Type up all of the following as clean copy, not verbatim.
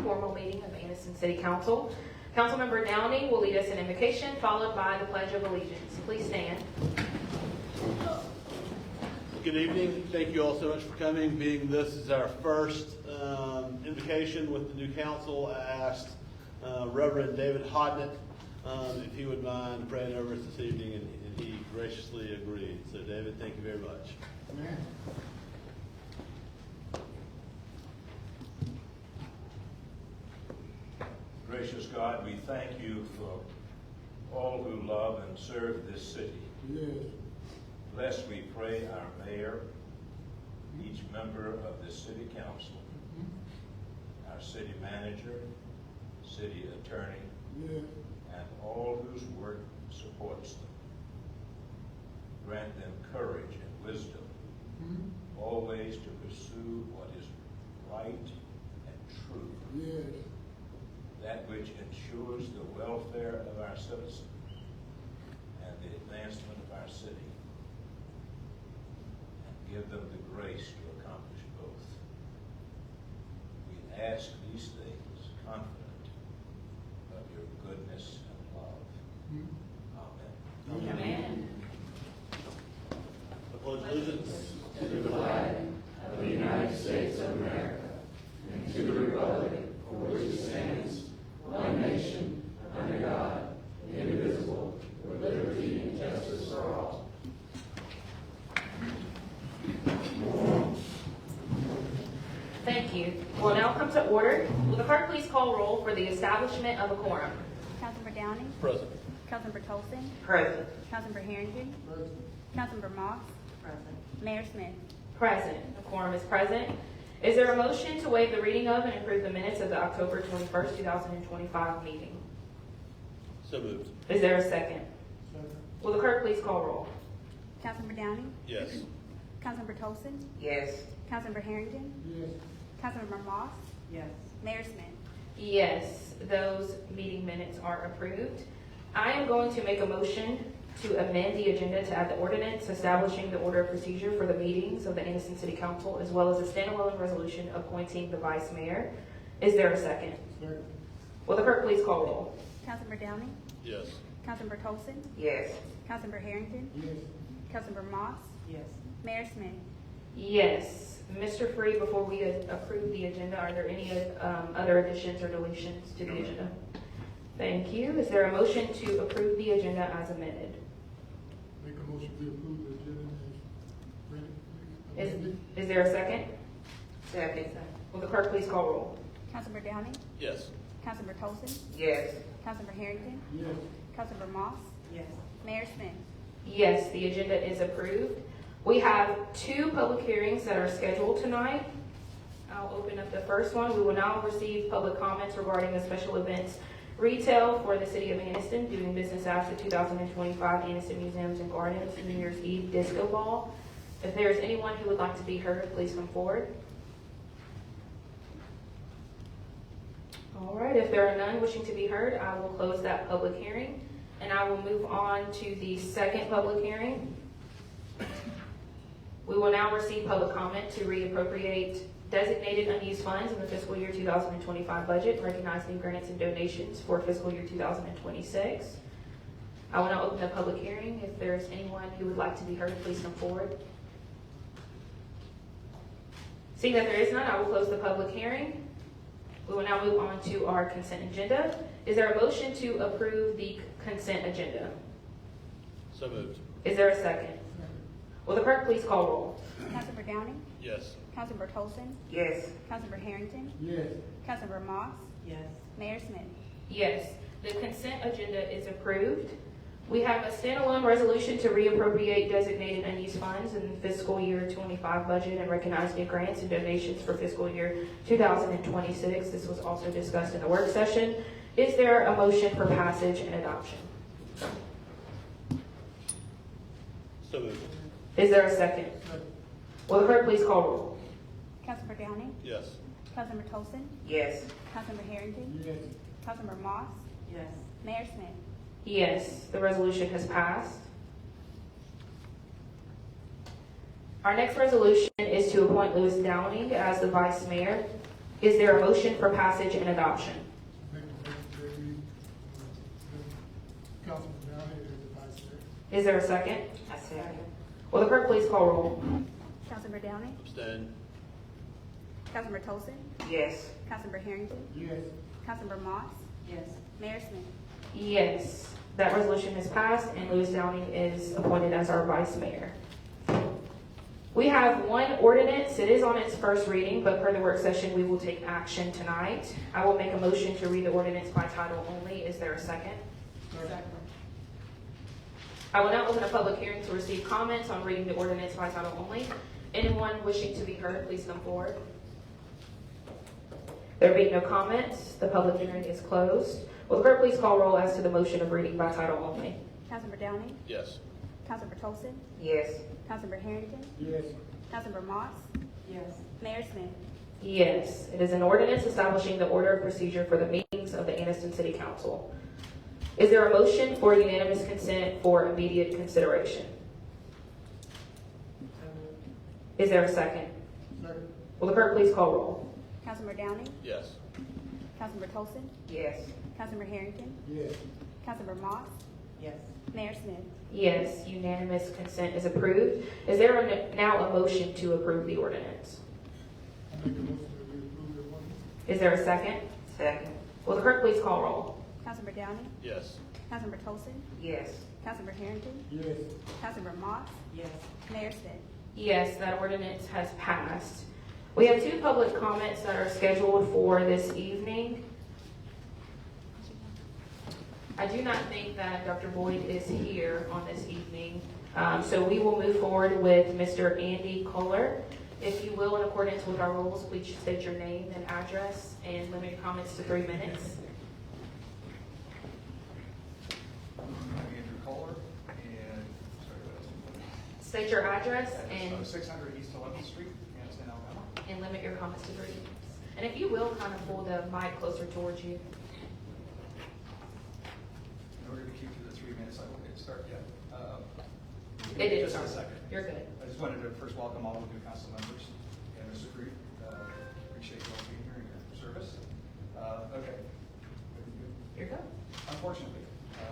formal meeting of Anniston City Council. Councilmember Downing will lead us in invocation, followed by the Pledge of Allegiance. Please stand. Good evening. Thank you all so much for coming. Being this is our first invocation with the new council, I asked Reverend David Hodnett if he would mind praying over us this evening, and he graciously agreed. So David, thank you very much. Amen. Gracious God, we thank you for all who love and serve this city. Yes. Bless, we pray, our mayor, each member of the city council, our city manager, city attorney, Yes. and all whose work supports them. Grant them courage and wisdom, always to pursue what is right and true, Yes. that which ensures the welfare of our citizens and the advancement of our city, and give them the grace to accomplish both. We ask these things confident of your goodness and love. Amen. Amen. I pledge allegiance to the flag of the United States of America and to the republic for which it stands, one nation, under God, indivisible, with liberty and justice for all. Thank you. We'll now come to order. Will the clerk please call roll for the establishment of a quorum? Councilmember Downing. Present. Councilmember Tolson. Present. Councilmember Harrington. Present. Councilmember Moss. Present. Mayor Smith. Present. The quorum is present. Is there a motion to waive the reading of and approve the minutes of the October 21st, 2025 meeting? So moved. Is there a second? Second. Will the clerk please call roll? Councilmember Downing. Yes. Councilmember Tolson. Yes. Councilmember Harrington. Yes. Councilmember Moss. Yes. Mayor Smith. Yes, those meeting minutes are approved. I am going to make a motion to amend the agenda to add the ordinance establishing the order of procedure for the meetings of the Anniston City Council, as well as a standalone resolution appointing the vice mayor. Is there a second? Second. Will the clerk please call roll? Councilmember Downing. Yes. Councilmember Tolson. Yes. Councilmember Harrington. Yes. Councilmember Moss. Yes. Mayor Smith. Yes. Mr. Free, before we approve the agenda, are there any other additions or deletions to the agenda? Thank you. Is there a motion to approve the agenda as amended? Make a motion to approve the agenda as ready. Is there a second? Second. Will the clerk please call roll? Councilmember Downing. Yes. Councilmember Tolson. Yes. Councilmember Harrington. Yes. Councilmember Moss. Yes. Mayor Smith. Yes, the agenda is approved. We have two public hearings that are scheduled tonight. I'll open up the first one. We will now receive public comments regarding the special events retail for the city of Anniston doing business after 2025 Anniston Museums and Gardens New Year's Eve Disco Ball. If there is anyone who would like to be heard, please come forward. All right, if there are none wishing to be heard, I will close that public hearing, and I will move on to the second public hearing. We will now receive public comment to reappropriate designated unused funds in the fiscal year 2025 budget and recognize new grants and donations for fiscal year 2026. I will now open the public hearing. If there is anyone who would like to be heard, please come forward. Seeing that there is none, I will close the public hearing. We will now move on to our consent agenda. Is there a motion to approve the consent agenda? So moved. Is there a second? Will the clerk please call roll? Councilmember Downing. Yes. Councilmember Tolson. Yes. Councilmember Harrington. Yes. Councilmember Moss. Yes. Mayor Smith. Yes, the consent agenda is approved. We have a standalone resolution to reappropriate designated unused funds in fiscal year 25 budget and recognize new grants and donations for fiscal year 2026. This was also discussed in the work session. Is there a motion for passage and adoption? So moved. Is there a second? Second. Will the clerk please call roll? Councilmember Downing. Yes. Councilmember Tolson. Yes. Councilmember Harrington. Yes. Councilmember Moss. Yes. Mayor Smith. Yes, the resolution has passed. Our next resolution is to appoint Louis Downing as the vice mayor. Is there a motion for passage and adoption? Make the motion that we, Councilman Downey as the vice chair. Is there a second? Will the clerk please call roll? Councilmember Downey, Abstain. Councilmember Tolson, Yes. Councilmember Harrington, Yes. Councilmember Moss, Yes. Mayor Smith. Yes, that resolution is passed and Louis Downing is appointed as our vice mayor. We have one ordinance. It is on its first reading, but per the work session, we will take action tonight. I will make a motion to read the ordinance by title only. Is there a second? Second. I will now open a public hearing to receive comments on reading the ordinance by title only. Anyone wishing to be heard, please come forward. There being no comments, the public hearing is closed. Will the clerk please call roll as to the motion of reading by title only? Councilmember Downey, Yes. Councilmember Tolson, Yes. Councilmember Harrington, Yes. Councilmember Moss, Yes. Mayor Smith. Yes, it is an ordinance establishing the order of procedure for the meetings of the Anniston City Council. Is there a motion for unanimous consent for immediate consideration? Is there a second? Second. Will the clerk please call roll? Councilmember Downey, Yes. Councilmember Tolson, Yes. Councilmember Harrington, Yes. Councilmember Moss, Yes. Mayor Smith. Yes, unanimous consent is approved. Is there now a motion to approve the ordinance? I make a motion that we approve the one. Is there a second? Second. Will the clerk please call roll? Councilmember Downey, Yes. Councilmember Tolson, Yes. Councilmember Harrington, Yes. Councilmember Moss, Yes. Mayor Smith. Yes, that ordinance has passed. We have two public comments that are scheduled for this evening. I do not think that Dr. Boyd is here on this evening. So we will move forward with Mr. Andy Kohler. If you will, in accordance with our rules, please state your name and address and limit your comments to 3 minutes. I'm Andrew Kohler, and, sorry, what else? State your address and 600 East 11th Street, Anniston, Alabama. limit your comments to 3 minutes. And if you will, kind of pull the mic closer towards you. In order to keep to the 3 minutes, I won't get started yet. It is. Just a second. You're good. I just wanted to first welcome all of the new council members and Mr. Creed. Appreciate you all being here and your service. Okay. You're good. Unfortunately,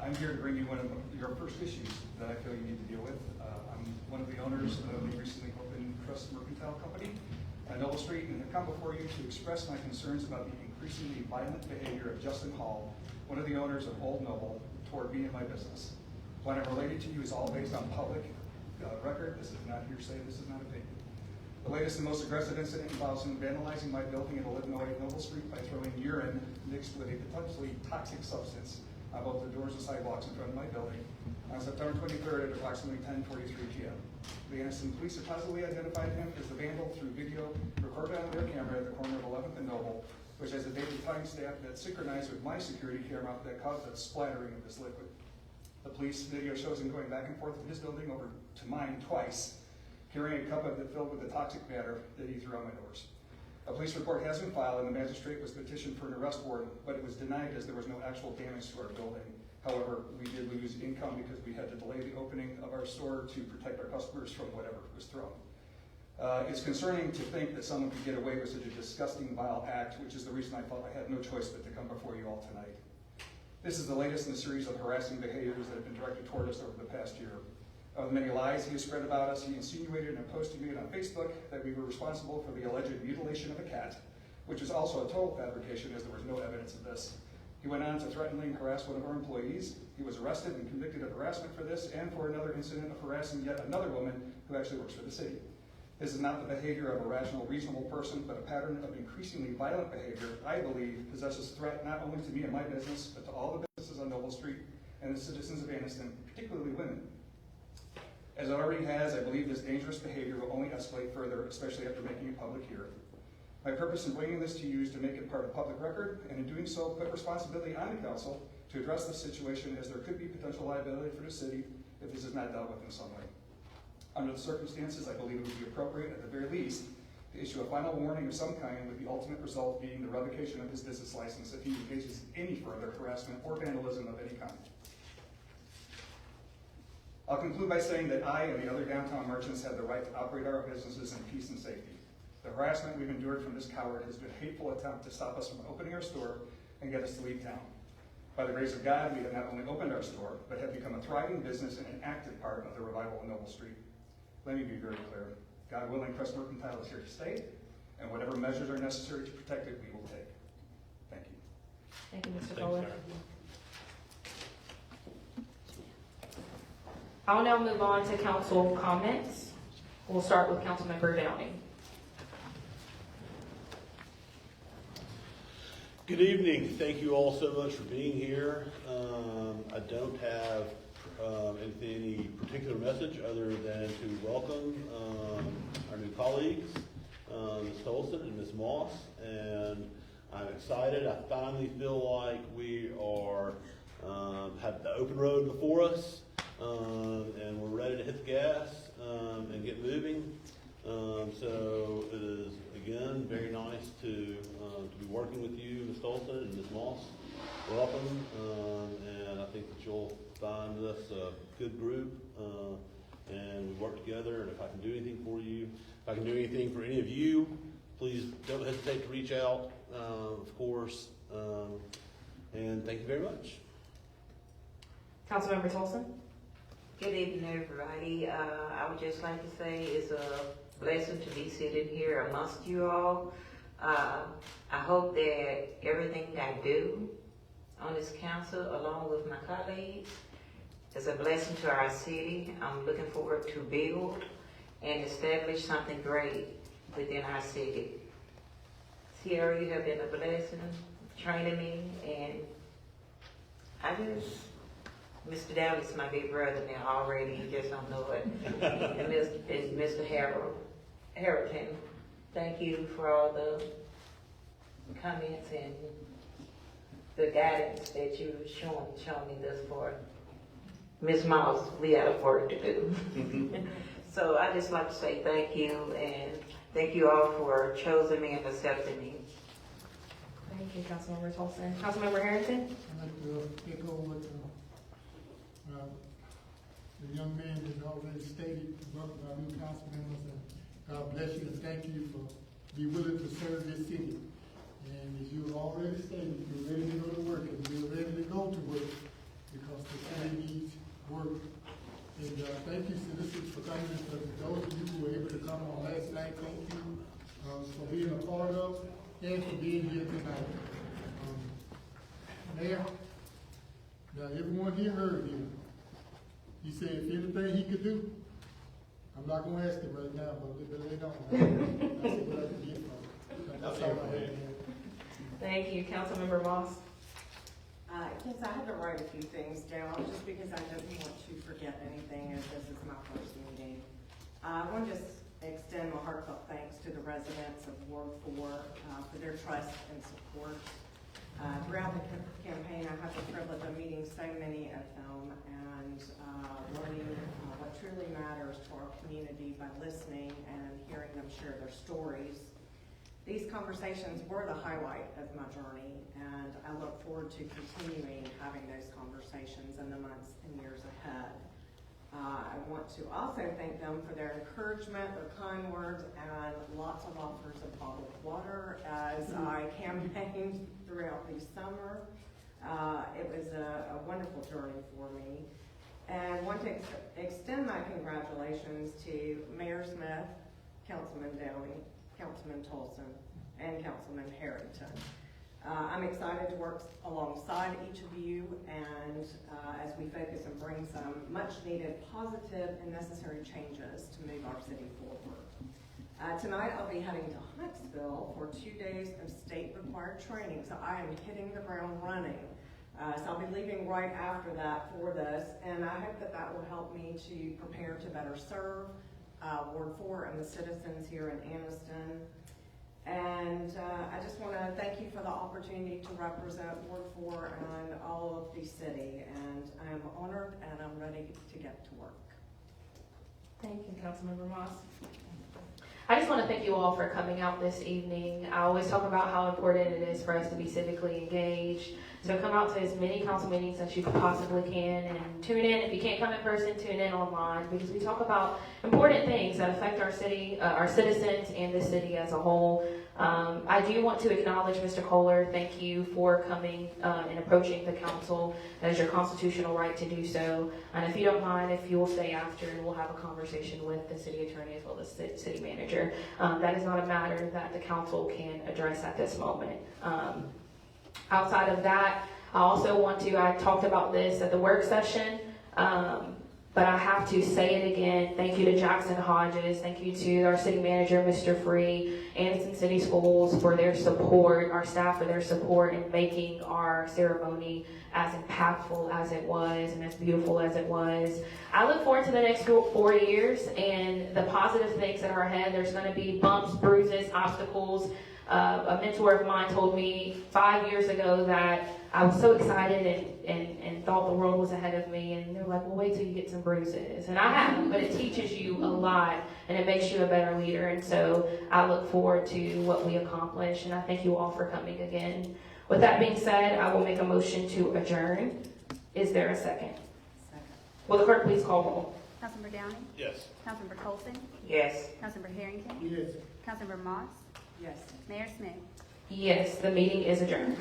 I'm here to bring you one of your first issues that I feel you need to deal with. I'm one of the owners of the recently opened Trust Mercantile Company on Noble Street, and have come before you to express my concerns about the increasingly violent behavior of Justin Hall, one of the owners of Old Noble, toward me and my business. What I'm relating to you is all based on public record. This is not hearsay. This is not opinion. The latest and most aggressive incident involves him vandalizing my building at 1108 Noble Street by throwing urine mixed with a potentially toxic substance on both the doors and sidewalks in front of my building on September 23rd at approximately 10:43 p.m. The Anniston police have positively identified him as the vandal through video recorded on their camera at the corner of 11th and Noble, which has a daily timestamp that's synchronized with my security camera that caused the splattering of this liquid. The police video shows him going back and forth from his building over to mine twice, carrying a cup of it filled with the toxic matter that he threw on my doors. A police report has been filed and the magistrate was petitioned for an arrest warrant, but it was denied as there was no actual damage to our building. However, we did lose income because we had to delay the opening of our store to protect our customers from whatever was thrown. It's concerning to think that someone could get away with such a disgusting, vile act, which is the reason I felt I had no choice but to come before you all tonight. This is the latest in a series of harassing behaviors that have been directed toward us over the past year. Of the many lies he has spread about us, he insinuated in a post he made on Facebook that we were responsible for the alleged mutilation of a cat, which is also a total fabrication as there was no evidence of this. He went on to threateningly harass one of our employees. He was arrested and convicted of harassment for this and for another incident of harassing yet another woman who actually works for the city. This is not the behavior of a rational, reasonable person, but a pattern of increasingly violent behavior I believe possesses threat not only to me and my business, but to all the businesses on Noble Street and the citizens of Anniston, particularly women. As it already has, I believe this dangerous behavior will only escalate further, especially after making it public here. My purpose in bringing this to you is to make it part of public record, and in doing so, put responsibility on the council to address the situation, as there could be potential liability for the city if this is not dealt with in some way. Under the circumstances, I believe it would be appropriate, at the very least, to issue a final warning of some kind, with the ultimate result being the revocation of his business license if he engages in any further harassment or vandalism of any kind. I'll conclude by saying that I and the other downtown merchants have the right to operate our businesses in peace and safety. The harassment we've endured from this coward has been a hateful attempt to stop us from opening our store and get us to leave town. By the grace of God, we have not only opened our store, but have become a thriving business and an active part of the revival on Noble Street. Let me be very clear. God willing, Crest Mercantile is here to stay, and whatever measures are necessary to protect it, we will take. Thank you. Thank you, Mr. Thanks, Fuller. Sarah. I'll now move on to council comments. We'll start with Councilmember Downing. Good evening. Thank you all so much for being here. I don't have any particular message other than to welcome our new colleagues, Ms. Tolson and Ms. Moss, and I'm excited. I finally feel like we are have the open road before us, and we're ready to hit the gas and get moving. So it is again very nice to be working with you, Ms. Tolson and Ms. Moss. Welcome, and I think that you'll find us a good group, and we work together. And if I can do anything for you, if I can do anything for any of you, please don't hesitate to reach out, of course. And thank you very much. Councilmember Tolson. Good evening, everybody. I would just like to say it's a blessing to be sitting here amongst you all. I hope that everything I do on this council, along with my colleagues, is a blessing to our city. I'm looking forward to build and establish something great within our city. Ciara, you have been a blessing, training me, and I just, Mr. Dowdy's my big brother now already, you just don't know it. And Mr. Harrington, thank you for all the comments and the guidance that you've shown me thus far. Ms. Moss, we have work to do. So I just like to say thank you, and thank you all for choosing me and accepting me. Thank you, Councilmember Tolson. Councilmember Harrington. I'd like to echo what the young man has already stated, welcome our new council members, and God bless you and thank you for being willing to serve this city. And as you already stated, you're ready to go to work, and we're ready to go to work because the city needs work. And thank you, citizens, for coming. For those of you who were able to come on last night, thank you for being a part of and for being here tonight. Mayor, now everyone here heard you. He said if anything he could do, I'm not gonna ask him right now, but later on. That's what I can get from him. That's all I have. Thank you, Councilmember Moss. Yes, I had to write a few things down just because I didn't want to forget anything as this is my first meeting. I want to just extend my heartfelt thanks to the residents of Ward 4 for their trust and support. Throughout the campaign, I had the privilege of meeting so many of them and learning what truly matters to our community by listening and hearing them share their stories. These conversations were the highlight of my journey, and I look forward to continuing having those conversations in the months and years ahead. I want to also thank them for their encouragement, their kind words, and lots of offers of bottled water as I campaigned throughout the summer. It was a wonderful journey for me. And I want to extend my congratulations to Mayor Smith, Councilman Downey, Councilman Tolson, and Councilman Harrington. I'm excited to work alongside each of you and as we focus and bring some much needed positive and necessary changes to move our city forward. Tonight I'll be heading to Huntsville for 2 days of state required training, so I am hitting the ground running. So I'll be leaving right after that for this, and I hope that that will help me to prepare to better serve Ward 4 and the citizens here in Anniston. And I just want to thank you for the opportunity to represent Ward 4 and all of the city. And I am honored and I'm ready to get to work. Thank you, Councilmember Moss. I just want to thank you all for coming out this evening. I always talk about how important it is for us to be civically engaged. So come out to as many council meetings as you possibly can, and tune in. If you can't come in person, tune in online, because we talk about important things that affect our city, our citizens, and the city as a whole. I do want to acknowledge Mr. Kohler. Thank you for coming and approaching the council. That is your constitutional right to do so. And if you don't mind, if you will stay after, and we'll have a conversation with the city attorney as well as the city manager. That is not a matter that the council can address at this moment. Outside of that, I also want to, I talked about this at the work session, but I have to say it again. Thank you to Jackson Hodges. Thank you to our city manager, Mr. Free, Anniston City Schools for their support, our staff for their support in making our ceremony as impactful as it was and as beautiful as it was. I look forward to the next 4 years and the positive things that are ahead. There's going to be bumps, bruises, obstacles. A mentor of mine told me 5 years ago that I was so excited and thought the world was ahead of me, and they're like, well, wait till you get some bruises. And I have, but it teaches you a lot, and it makes you a better leader. And so I look forward to what we accomplish, and I thank you all for coming again. With that being said, I will make a motion to adjourn. Is there a second? Will the clerk please call roll? Councilmember Downing? Yes. Councilmember Tolson? Yes. Councilmember Harrington? Yes. Councilmember Moss? Yes. Mayor Smith? Yes, the meeting is adjourned.